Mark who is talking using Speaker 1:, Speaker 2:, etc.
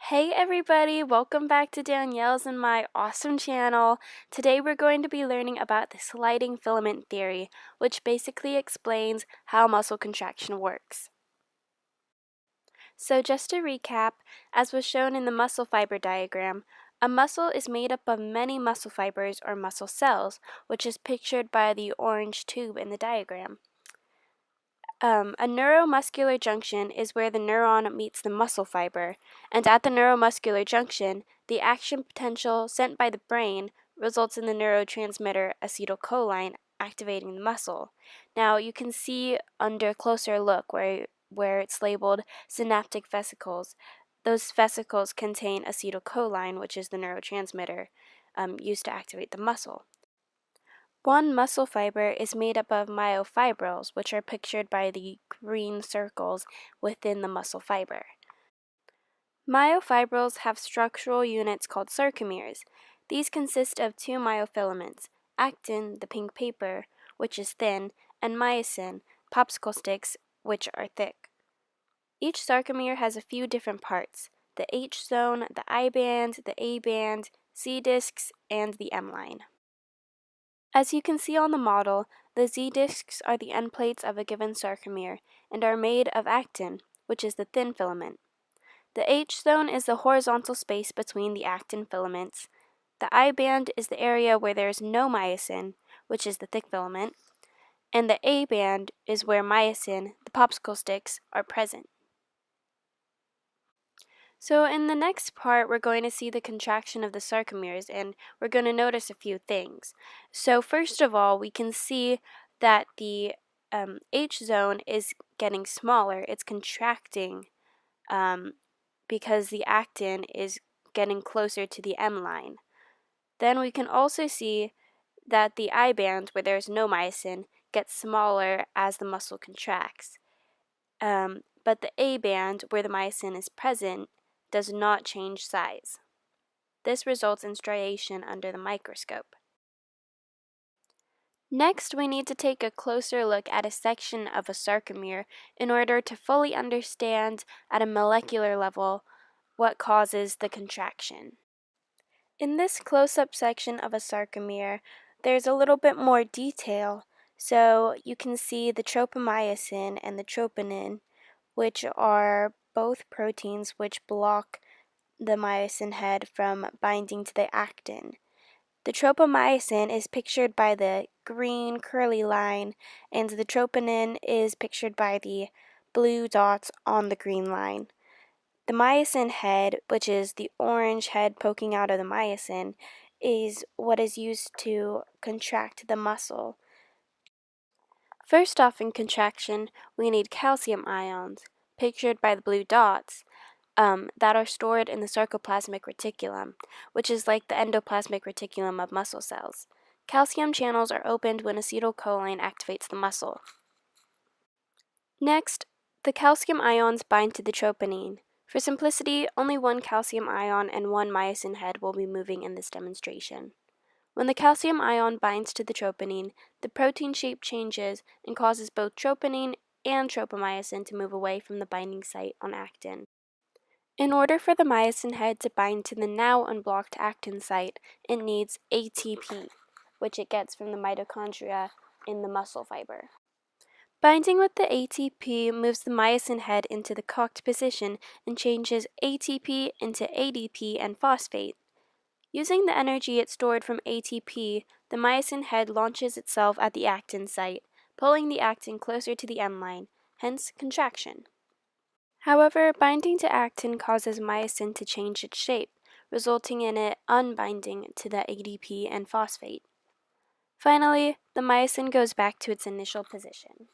Speaker 1: Hey everybody, welcome back to Danielle's and my awesome channel. Today we're going to be learning about the sliding filament theory, which basically explains how muscle contraction works. So just to recap, as was shown in the muscle fiber diagram, a muscle is made up of many muscle fibers or muscle cells, which is pictured by the orange tube in the diagram. A neuromuscular junction is where the neuron meets the muscle fiber, and at the neuromuscular junction, the action potential sent by the brain results in the neurotransmitter acetylcholine activating the muscle. Now, you can see under closer look where it's labeled synaptic vesicles. Those vesicles contain acetylcholine, which is the neurotransmitter used to activate the muscle. One muscle fiber is made up of myofibrils, which are pictured by the green circles within the muscle fiber. Myofibrils have structural units called sarcomeres. These consist of two myofilaments, actin, the pink paper, which is thin, and myosin, popsicle sticks, which are thick. Each sarcomere has a few different parts: the H zone, the I band, the A band, C discs, and the M line. As you can see on the model, the Z discs are the end plates of a given sarcomere and are made of actin, which is the thin filament. The H zone is the horizontal space between the actin filaments. The I band is the area where there is no myosin, which is the thick filament, and the A band is where myosin, the popsicle sticks, are present. So in the next part, we're going to see the contraction of the sarcomeres, and we're going to notice a few things. So first of all, we can see that the H zone is getting smaller. It's contracting because the actin is getting closer to the M line. Then we can also see that the I band, where there's no myosin, gets smaller as the muscle contracts. But the A band, where the myosin is present, does not change size. This results in striation under the microscope. Next, we need to take a closer look at a section of a sarcomere in order to fully understand at a molecular level what causes the contraction. In this close-up section of a sarcomere, there's a little bit more detail, so you can see the tropomyosin and the troponin, which are both proteins which block the myosin head from binding to the actin. The tropomyosin is pictured by the green curly line, and the troponin is pictured by the blue dots on the green line. The myosin head, which is the orange head poking out of the myosin, is what is used to contract the muscle. First off, in contraction, we need calcium ions, pictured by the blue dots, that are stored in the sarcoplasmic reticulum, which is like the endoplasmic reticulum of muscle cells. Calcium channels are opened when acetylcholine activates the muscle. Next, the calcium ions bind to the troponin. For simplicity, only one calcium ion and one myosin head will be moving in this demonstration. When the calcium ion binds to the troponin, the protein shape changes and causes both troponin and tropomyosin to move away from the binding site on actin. In order for the myosin head to bind to the now unblocked actin site, it needs ATP, which it gets from the mitochondria in the muscle fiber. Binding with the ATP moves the myosin head into the cocked position and changes ATP into ADP and phosphate. Using the energy it stored from ATP, the myosin head launches itself at the actin site, pulling the actin closer to the M line, hence contraction. However, binding to actin causes myosin to change its shape, resulting in it unbinding to the ADP and phosphate. Finally, the myosin goes back to its initial position.